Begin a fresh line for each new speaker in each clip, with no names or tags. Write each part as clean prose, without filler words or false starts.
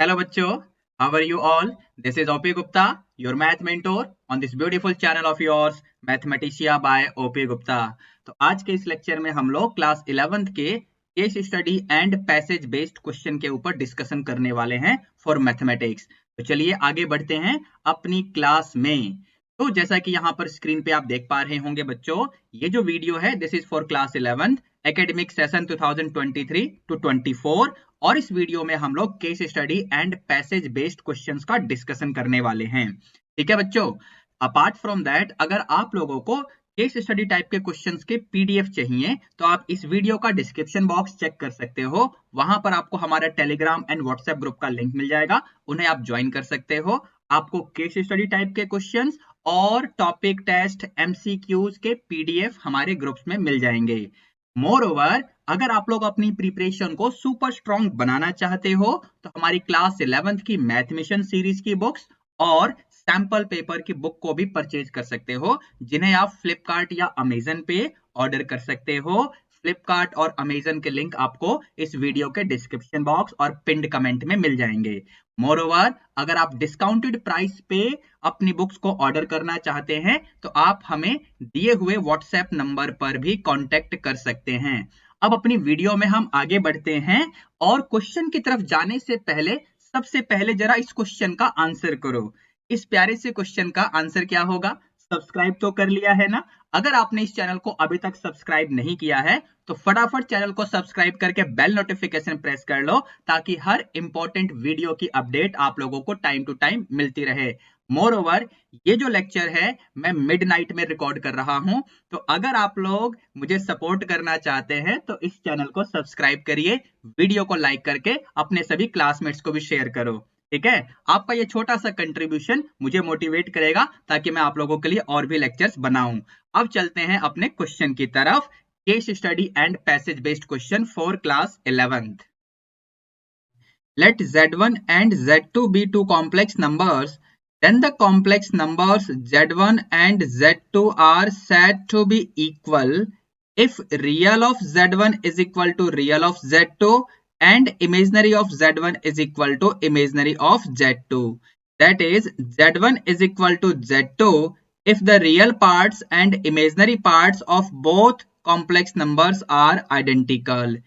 Hello bachcho, how are you all? This is OP Gupta, your math mentor on this beautiful channel of yours, Mathematica by OP Gupta. तो आज के इस lecture में हम लोग class 11th के case study and passage based question के ऊपर डिस्कशन करने वाले हैं फॉर मैथमेटिक्स। तो चलिए आगे बढ़ते हैं अपनी क्लास में। तो जैसा कि यहाँ पर स्क्रीन पे आप देख पा रहे होंगे बच्चों, ये जो वीडियो है this is for class 11th academic session 2023 to 24 और इस वीडियो में हम लोग case study and passage based questions का डिस्कशन करने वाले हैं। ठीक है बच्चों, अपार्ट फ्रॉम दैट अगर आप लोगों को केस स्टडी टाइप के क्वेश्चंस के पीडीएफ चाहिए तो आप इस वीडियो का डिस्क्रिप्शन बॉक्स चेक कर सकते हो। वहां पर आपको हमारा टेलीग्राम एंड व्हाट्सएप ग्रुप का लिंक मिल जाएगा, उन्हें आप ज्वाइन कर सकते हो। आपको केस स्टडी टाइप के क्वेश्चंस और टॉपिक टेस्ट एमसीक्यूज के पीडीएफ हमारे ग्रुप्स में मिल जाएंगे। मोर ओवर, अगर आप लोग अपनी प्रिपरेशन को सुपर स्ट्रॉन्ग बनाना चाहते हो तो हमारी क्लास 11th की मैथ मिशन सीरीज की बुक्स और सैंपल पेपर की बुक को भी परचेज कर सकते हो, जिन्हें आप फ्लिपकार्ट या अमेजन पे ऑर्डर कर सकते हो। फ्लिपकार्ट और अमेजन के लिंक आपको इस वीडियो के डिस्क्रिप्शन बॉक्स और पिंड कमेंट में मिल जाएंगे। मोरओवर, अगर आप डिस्काउंटेड प्राइस पे अपनी बुक्स को ऑर्डर करना चाहते हैं तो आप हमें दिए हुए व्हाट्सएप नंबर पर भी कांटेक्ट कर सकते हैं। अब अपनी वीडियो में हम आगे बढ़ते हैं और क्वेश्चन की तरफ जाने से पहले सबसे पहले जरा इस क्वेश्चन का आंसर करो। इस प्यारे से क्वेश्चन का आंसर क्या होगा? सब्सक्राइब तो कर लिया है ना? अगर आपने इस चैनल को अभी तक सब्सक्राइब नहीं किया है तो फटाफट चैनल को सब्सक्राइब करके बेल नोटिफिकेशन प्रेस कर लो ताकि हर इंपॉर्टेंट वीडियो की अपडेट आप लोगों को टाइम टू टाइम मिलती रहे। मोर ओवर, ये जो लेक्चर है मैं मिडनाइट में रिकॉर्ड कर रहा हूं, तो अगर आप लोग मुझे सपोर्ट करना चाहते हैं तो इस चैनल को सब्सक्राइब करिए, वीडियो को लाइक करके अपने सभी क्लासमेट्स को भी शेयर करो। ठीक है, आपका ये छोटा सा कंट्रीब्यूशन मुझे मोटिवेट करेगा ताकि मैं आप लोगों के लिए और भी लेक्चर्स बनाऊं। अब चलते हैं अपने क्वेश्चन की तरफ। Case study and passage based question for class 11th। Let Z1 and Z2 be two complex numbers, then the complex numbers Z1 and Z2 are said to be equal if real of Z1 is equal to real of Z2 and imaginary of Z1 is equal to imaginary of Z2. That is, Z1 is equal to Z2 if the real parts and imaginary parts of both complex numbers are identical.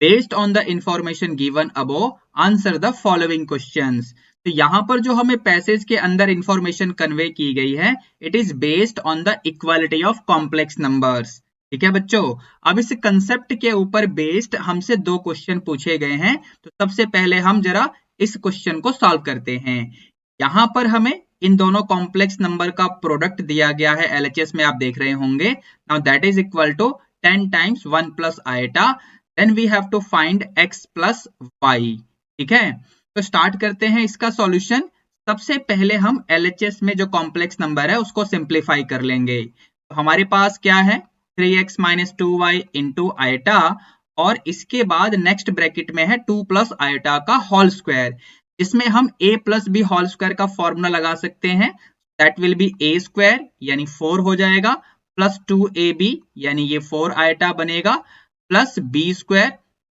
Based on the information given above, answer the following questions. तो यहाँ पर जो हमें passage के अंदर information convey की गई है, it is based on the equality of complex numbers. ठीक है बच्चों, अब इस कंसेप्ट के ऊपर बेस्ड हमसे दो क्वेश्चन पूछे गए हैं। तो सबसे पहले हम जरा इस क्वेश्चन को सॉल्व करते हैं। यहाँ पर हमें इन दोनों कॉम्प्लेक्स नंबर का प्रोडक्ट दिया गया है, एलएचएस में आप देख रहे होंगे। Now that is equal to 10 times 1 plus iota, then we have to find x plus y। ठीक है, तो स्टार्ट करते हैं इसका सॉल्यूशन। सबसे पहले हम एलएचएस में जो कॉम्प्लेक्स नंबर है उसको सिंप्लीफाई कर लेंगे। तो हमारे पास क्या है, 3x minus 2y into iota, और इसके बाद नेक्स्ट ब्रैकेट में है 2 plus iota का होल स्क्वायर, जिसमें हम a plus b whole square का फॉर्मूला लगा सकते हैं। That will be a square यानी 4 हो जाएगा, प्लस 2ab यानी ये 4 iota बनेगा, plus b square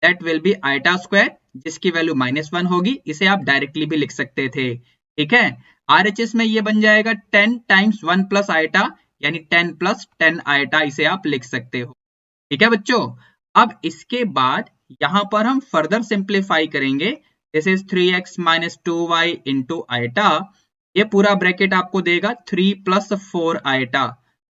that will B iota square जिसकी वैल्यू -1 होगी। इसे आप डायरेक्टली भी लिख सकते थे। ठीक है, आरएचएस में ये बन जाएगा 10 times 1 plus iota यानी 10 plus 10 iota, इसे आप लिख सकते हो। ठीक है बच्चों, अब इसके बाद यहां पर हम फर्दर सिंप्लीफाई करेंगे। This is 3x minus 2y into iota, ये पूरा ब्रैकेट आपको देगा 3 plus 4 iota।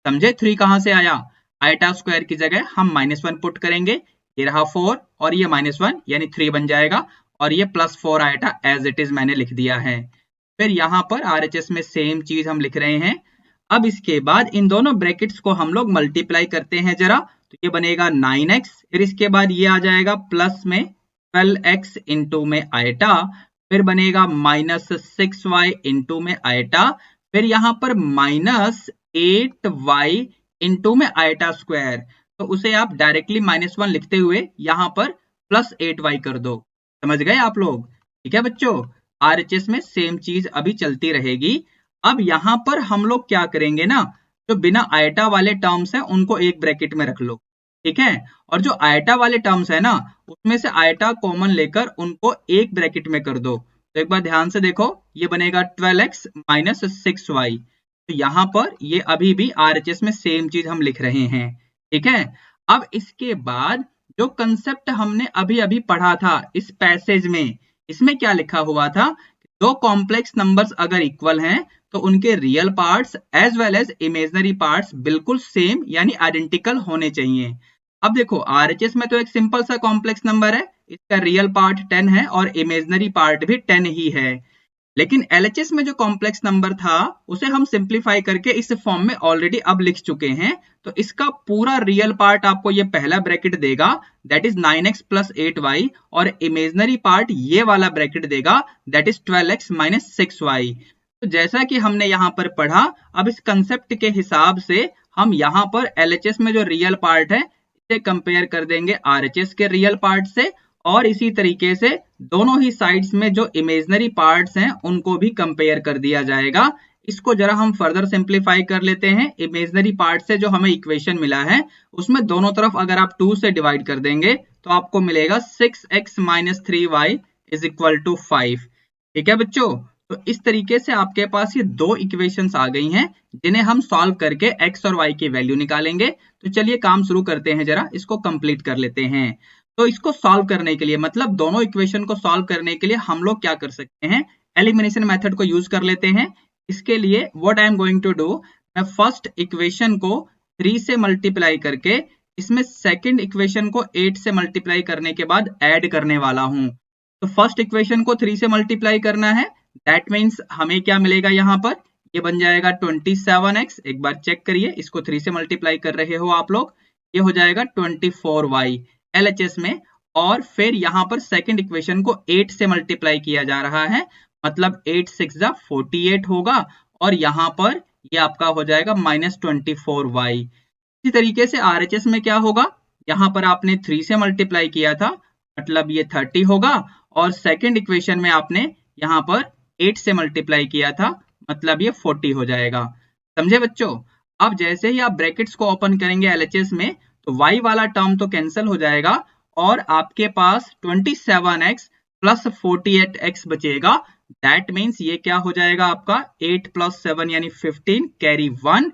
समझे, 3 कहां से आया, आयटा स्क्वायर की जगह हम -1 पुट करेंगे, ये रहा 4 और ये -1 यानी 3 बन जाएगा, और ये plus 4 iota as it is मैंने लिख दिया है। फिर यहाँ पर आरएचएस में सेम चीज हम लिख रहे हैं। अब इसके बाद इन दोनों ब्रैकेट्स को हम लोग मल्टीप्लाई करते हैं जरा, तो ये बनेगा 9x, फिर इसके बाद ये आ जाएगा प्लस में 12x इंटू में आयटा, फिर बनेगा -6y इंटू में आयटा, फिर यहाँ पर -8y इंटू में आयटा स्क्वायर, तो उसे आप डायरेक्टली -1 लिखते हुए यहाँ पर +8y कर दो। समझ गए आप लोग? ठीक है बच्चों, आरएचएस में सेम चीज अभी चलती रहेगी। अब यहाँ पर हम लोग क्या करेंगे ना, जो बिना आयटा वाले टर्म्स हैं उनको एक ब्रैकेट में रख लो। ठीक है, और जो आयटा वाले टर्म्स है ना उसमें से आयटा कॉमन लेकर उनको एक ब्रैकेट में कर दो, तो एक बार ध्यान से देखो, ये बनेगा 12x माइनस 6y। तो यहाँ पर ये अभी भी RHS में सेम चीज हम लिख रहे हैं, ठीक है। अब इसके बाद जो कंसेप्ट हमने अभी अभी पढ़ा था इस पैसेज में, इसमें क्या लिखा हुआ था, दो कॉम्प्लेक्स नंबर्स अगर इक्वल हैं तो उनके real parts as well as imaginary parts बिल्कुल सेम यानी आइडेंटिकल होने चाहिए। अब देखो RHS में तो एक सिंपल सा कॉम्प्लेक्स नंबर है, इसका रियल पार्ट 10 है और इमेजिनरी पार्ट भी 10 ही है। लेकिन LHS में जो कॉम्प्लेक्स नंबर था उसे हम सिंप्लीफाई करके इस फॉर्म में ऑलरेडी अब लिख चुके हैं। तो इसका पूरा रियल पार्ट आपको ये पहला ब्रैकेट देगा, that is 9x plus 8y, और इमेजिनरी पार्ट ये वाला ब्रैकेट देगा, that is 12x minus 6y। तो जैसा कि हमने यहाँ पर पढ़ा, अब इस कंसेप्ट के हिसाब से हम यहाँ पर LHS में जो रियल पार्ट है इसे कंपेयर कर देंगे RHS के रियल पार्ट से, और इसी तरीके से दोनों ही साइड्स में जो इमेजिनरी पार्ट्स हैं उनको भी कंपेयर कर दिया जाएगा। इसको जरा हम फर्दर सिंप्लीफाई कर लेते हैं। इमेजिनरी पार्ट से जो हमें इक्वेशन मिला है उसमें दोनों तरफ अगर आप 2 से डिवाइड कर देंगे तो आपको मिलेगा 6x minus 3y is equal to 5। ठीक है बच्चों, तो इस तरीके से आपके पास ये दो इक्वेशंस आ गई हैं जिन्हें हम सॉल्व करके x और y की वैल्यू निकालेंगे। तो चलिए काम शुरू करते हैं, जरा इसको कंप्लीट कर लेते हैं। तो इसको सॉल्व करने के लिए, मतलब दोनों इक्वेशन को सॉल्व करने के लिए हम लोग क्या कर सकते हैं, एलिमिनेशन मेथड को यूज कर लेते हैं। इसके लिए what I am going to do, मैं फर्स्ट इक्वेशन को 3 से मल्टीप्लाई करके इसमें सेकंड इक्वेशन को 8 से मल्टीप्लाई करने के बाद ऐड करने वाला हूं। तो फर्स्ट इक्वेशन को 3 से मल्टीप्लाई करना है, दैट मीन्स हमें क्या मिलेगा, यहाँ पर ये बन जाएगा 27x। एक बार चेक करिए, इसको 3 से मल्टीप्लाई कर रहे हो आप लोग, ये हो जाएगा 24y LHS में। और फिर यहाँ पर सेकंड इक्वेशन को 8 से मल्टीप्लाई किया जा रहा है, मतलब 8 6 48 होगा, और यहाँ पर ये आपका हो जाएगा माइनस 24y। इसी तरीके से RHS में क्या होगा, यहाँ पर आपने 3 से मल्टीप्लाई किया था, मतलब ये 30 होगा, और सेकंड इक्वेशन में आपने यहाँ पर 8 से मल्टीप्लाई किया था, मतलब ये 40 हो जाएगा। समझे बच्चों। अब जैसे ही आप ब्रैकेट्स को ओपन करेंगे LHS में, तो y वाला टर्म तो कैंसिल हो जाएगा और आपके पास 27x प्लस 48x बचेगा। दैट मीन्स ये क्या हो जाएगा आपका 8 प्लस 7 यानी 15 कैरी 1,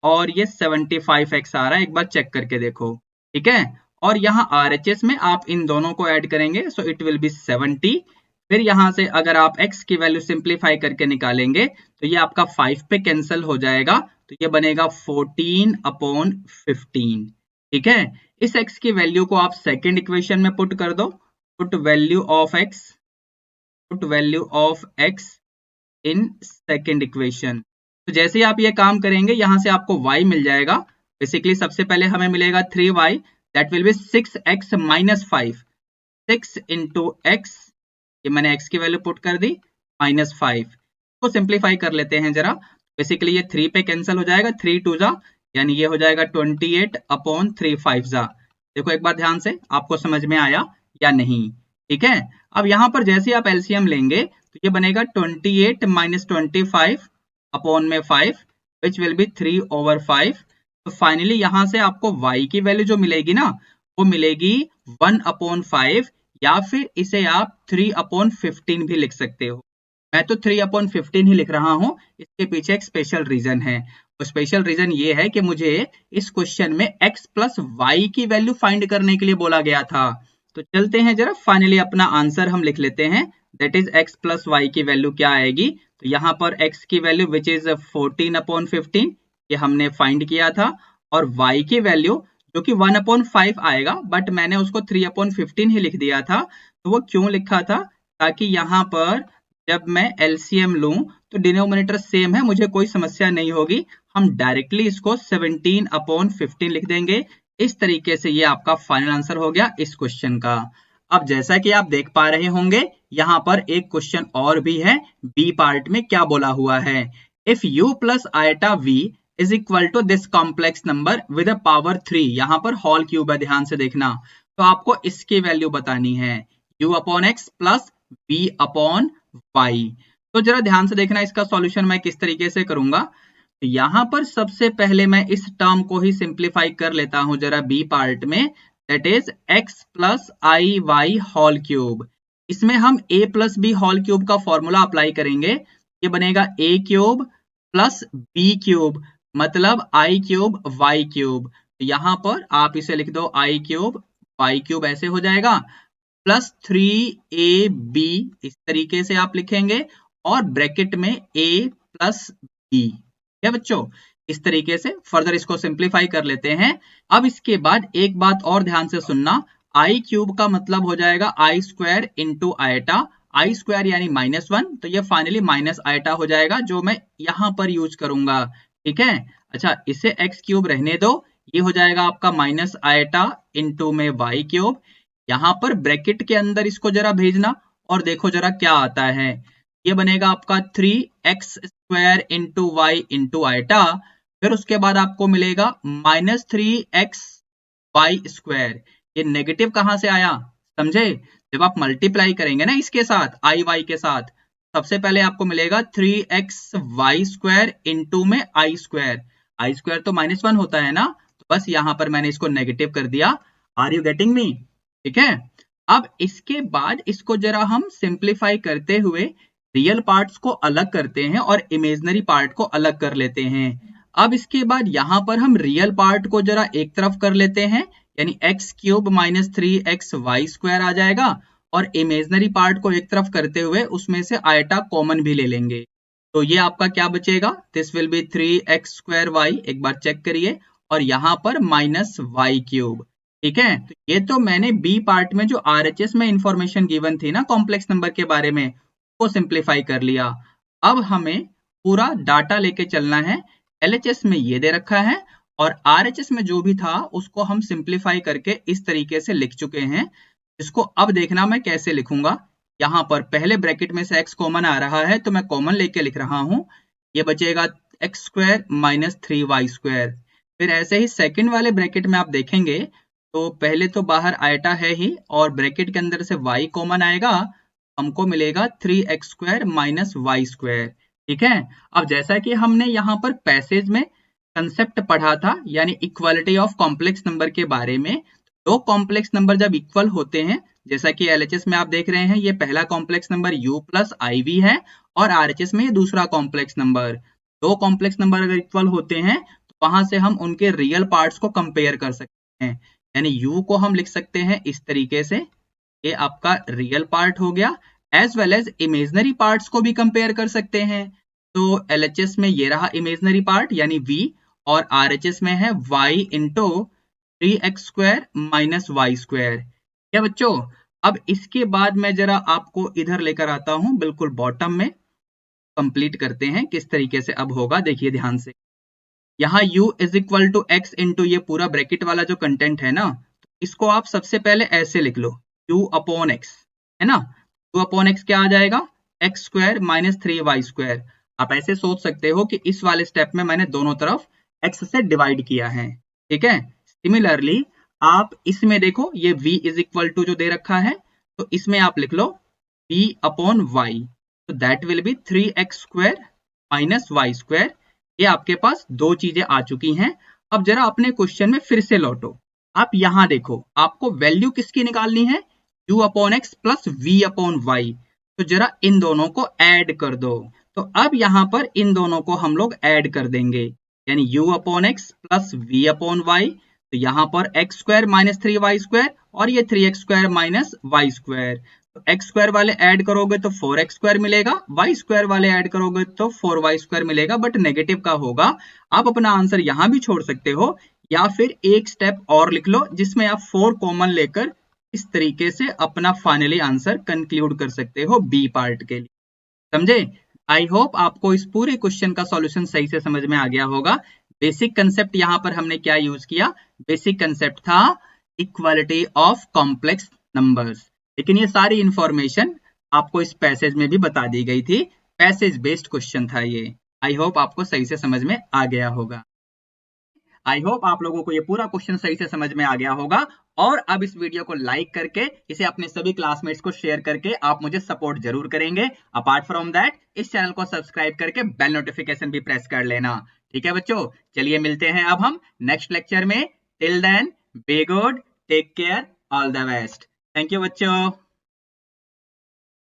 और ये 75x आ रहा है, एक बार चेक करके देखो, ठीक है। और यहाँ RHS में आप इन दोनों को ऐड करेंगे, सो इट विल बी 70। फिर यहाँ से अगर आप x की वैल्यू सिंप्लीफाई करके निकालेंगे तो ये आपका 5 पे कैंसिल हो जाएगा, तो ये बनेगा 14/15। ठीक है, इस x की वैल्यू को आप सेकंड इक्वेशन में पुट कर दो, put value of x in second equation. तो जैसे ही आप ये काम करेंगे, यहां से आपको y मिल जाएगा। बेसिकली सबसे पहले हमें मिलेगा 3y, that will B 6x minus 5, 6 into x, ये मैंने x की वैल्यू पुट कर दी, माइनस 5 को सिंप्लीफाई कर लेते हैं जरा। बेसिकली ये 3 पे कैंसिल हो जाएगा, 3 2 जा, यानी ये हो जाएगा 28/3 5 जा। देखो एक बार ध्यान से, आपको समझ में आया या नहीं, ठीक है। अब यहाँ पर जैसे आप एलसीएम लेंगे तो ये बनेगा 28 माइनस 25 अपॉन में 5 विच विल बी 3/5। तो फाइनली यहाँ से आपको y की वैल्यू जो मिलेगी ना, वो मिलेगी 1/5, या फिर इसे आप 3/15 भी लिख सकते हो। मैं तो 3/15 ही लिख रहा हूं, इसके पीछे एक स्पेशल रीजन है। तो स्पेशल रीजन ये है कि मुझे इस क्वेश्चन में x प्लस y की वैल्यू फाइंड करने के लिए बोला गया था। तो चलते हैं जरा, फाइनली अपना आंसर हम लिख लेते हैं, that is x plus y की वैल्यू क्या आएगी। तो यहाँ पर x की वैल्यू विच इज 14/15, ये हमने फाइंड किया था, और y की वैल्यू जो कि 1/5 आएगा, बट मैंने उसको 3/15 ही लिख दिया था। तो वो क्यों लिखा था, ताकि यहाँ पर जब मैं एलसीएम लूं तो डिनोमिनेटर सेम है, मुझे कोई समस्या नहीं होगी। हम डायरेक्टली इसको 17/15 लिख देंगे। इस तरीके से ये आपका फाइनल आंसर हो गया इस क्वेश्चन का। अब जैसा कि आप देख पा रहे होंगे, यहाँ पर एक क्वेश्चन और भी है। बी पार्ट में क्या बोला हुआ है, if u plus iota v is equal to this complex number with a power 3, यहाँ पर होल क्यूब है, ध्यान से देखना। तो आपको इसकी वैल्यू बतानी है, u/x प्लस v/y। तो जरा ध्यान से देखना, इसका सॉल्यूशन मैं किस तरीके से करूंगा। तो यहाँ पर सबसे पहले मैं इस टर्म को ही सिंप्लीफाई कर लेता हूं जरा बी पार्ट में, that is x plus i y whole cube. इसमें हम a plus B whole cube का फॉर्मूला अप्लाई करेंगे। ये बनेगा a cube plus b cube मतलब i क्यूब y क्यूब। तो यहाँ पर आप इसे लिख दो i क्यूब y क्यूब, ऐसे हो जाएगा, प्लस 3ab इस तरीके से आप लिखेंगे और ब्रैकेट में a प्लस b। क्या बच्चों, इस तरीके से फर्दर इसको सिंप्लीफाई कर लेते हैं। अब इसके बाद एक बात और ध्यान से सुनना, आई क्यूब का मतलब हो जाएगा आई स्क्वायर इंटू आयटा, आई स्क्वायर यानी -1, तो ये फाइनली माइनस आयटा हो जाएगा जो मैं यहां पर यूज करूंगा। ठीक है, अच्छा इसे एक्स क्यूब रहने दो, ये हो जाएगा आपका माइनस आयटा इंटू में वाई क्यूब। यहां पर ब्रैकेट के अंदर इसको जरा भेजना और देखो जरा क्या आता है। ये बनेगा आपका 3x² into Y into eta, फिर उसके बाद आपको मिलेगा -3xy²। ये नेगेटिव कहां से आया समझे, जब आप मल्टीप्लाई करेंगे ना इसके साथ आई वाई के साथ, सबसे पहले आपको मिलेगा 3xy² इंटू में i²। i² तो -1 होता है ना, तो बस यहां पर मैंने इसको नेगेटिव कर दिया। Are you getting me? ठीक है, अब इसके बाद इसको जरा हम सिंप्लीफाई करते हुए रियल पार्ट्स को अलग करते हैं और इमेजिनरी पार्ट को अलग कर लेते हैं। अब इसके बाद यहां पर हम रियल पार्ट को जरा एक तरफ कर लेते हैं, यानी x क्यूब माइनस 3xy² आ जाएगा, और इमेजिनरी पार्ट को एक तरफ करते हुए उसमें से आयटा कॉमन भी ले लेंगे। तो ये आपका क्या बचेगा, दिस विल बी 3x²y, एक बार चेक करिए, और यहाँ पर -y³। ठीक है, तो ये तो मैंने बी पार्ट में जो RHS में इंफॉर्मेशन गिवन थी ना कॉम्प्लेक्स नंबर के बारे में, को सिंप्लीफाई कर लिया। अब हमें पूरा डाटा लेके चलना है। LHS में ये दे रखा है और RHS में जो भी था उसको हम सिंप्लीफाई करके इस तरीके से लिख चुके हैं। इसको अब देखना मैं कैसे लिखूंगा। यहाँ पर पहले ब्रैकेट में से x कॉमन आ रहा है तो मैं कॉमन लेके लिख रहा हूं, ये बचेगा x² माइनस 3y²। फिर ऐसे ही सेकंड वाले ब्रैकेट में आप देखेंगे तो पहले तो बाहर आयटा है ही और ब्रैकेट के अंदर से y कॉमन आएगा, हमको मिलेगा 3x² माइनस y²। ठीक है, अब जैसा कि हमने यहाँ पर पैसेज में कंसेप्ट पढ़ा था यानी इक्वालिटी ऑफ कॉम्प्लेक्स नंबर के बारे में, दो कॉम्प्लेक्स नंबर जब इक्वल होते हैं, जैसा कि LHS में आप देख रहे हैं ये पहला complex number u plus IV है और RHS में ये दूसरा कॉम्प्लेक्स नंबर, दो कॉम्प्लेक्स नंबर अगर इक्वल होते हैं तो वहां से हम उनके रियल पार्ट्स को कंपेयर कर सकते हैं। यानी u को हम लिख सकते हैं इस तरीके से, ये आपका रियल पार्ट हो गया, as well as imaginary parts को भी कंपेयर कर सकते हैं। तो LHS में ये रहा इमेजिनरी पार्ट यानी v, और RHS में है y into 3x² minus y²। क्या बच्चों, अब इसके बाद मैं जरा आपको इधर लेकर आता हूं, बिल्कुल बॉटम में कंप्लीट करते हैं किस तरीके से अब होगा, देखिए ध्यान से। यहाँ u is equal to x into ये पूरा ब्रैकेट वाला जो कंटेंट है ना, तो इसको आप सबसे पहले ऐसे लिख लो, u अपॉन x, है ना। u अपॉन x क्या आ जाएगा, x² माइनस 3y²। आप ऐसे सोच सकते हो कि इस वाले स्टेप में मैंने दोनों तरफ x से डिवाइड किया है। ठीक है, सिमिलरली आप इसमें देखो ये v इज इक्वल टू जो दे रखा है, तो इसमें आप लिख लो v अपॉन y, तो that will B 3x² minus y²। ये आपके पास दो चीजें आ चुकी हैं। अब जरा अपने क्वेश्चन में फिर से लौटो, आप यहां देखो आपको वैल्यू किसकी निकालनी है, u upon x plus v upon y, तो जरा इन दोनों को ऐड कर दो। तो अब यहाँ पर इन दोनों को हम लोग ऐड कर देंगे, यानी u upon x plus v upon y, तो यहाँ पर x² माइनस 3y² और ये 3x² माइनस y²। तो x² वाले ऐड करोगे तो 4x² मिलेगा, y² वाले ऐड करोगे तो 4y² मिलेगा, बट नेगेटिव का होगा। आप अपना आंसर यहाँ भी छोड़ सकते हो या फिर एक स्टेप और लिख लो जिसमें आप 4 कॉमन लेकर इस तरीके से अपना फाइनली आंसर कंक्लूड कर सकते हो बी पार्ट के लिए। समझे? आई होप आपको इस पूरे क्वेश्चन का सॉल्यूशन सही से समझ में आ गया होगा। बेसिक कंसेप्ट यहाँ पर हमने क्या यूज किया, बेसिक कंसेप्ट था इक्वालिटी ऑफ कॉम्प्लेक्स नंबर्स, लेकिन ये सारी इंफॉर्मेशन आपको इस पैसेज में भी बता दी गई थी, पैसेज बेस्ड क्वेश्चन था ये। आई होप आपको सही से समझ में आ गया होगा। आई होप आप लोगों को ये पूरा क्वेश्चन सही से समझ में आ गया होगा। और अब इस वीडियो को लाइक करके इसे अपने सभी क्लासमेट्स को शेयर करके आप मुझे सपोर्ट जरूर करेंगे। अपार्ट फ्रॉम दैट इस चैनल को सब्सक्राइब करके बेल नोटिफिकेशन भी प्रेस कर लेना। ठीक है बच्चों, चलिए मिलते हैं अब हम नेक्स्ट लेक्चर में। Till then be good, take care, all the best. Thank you बच्चों।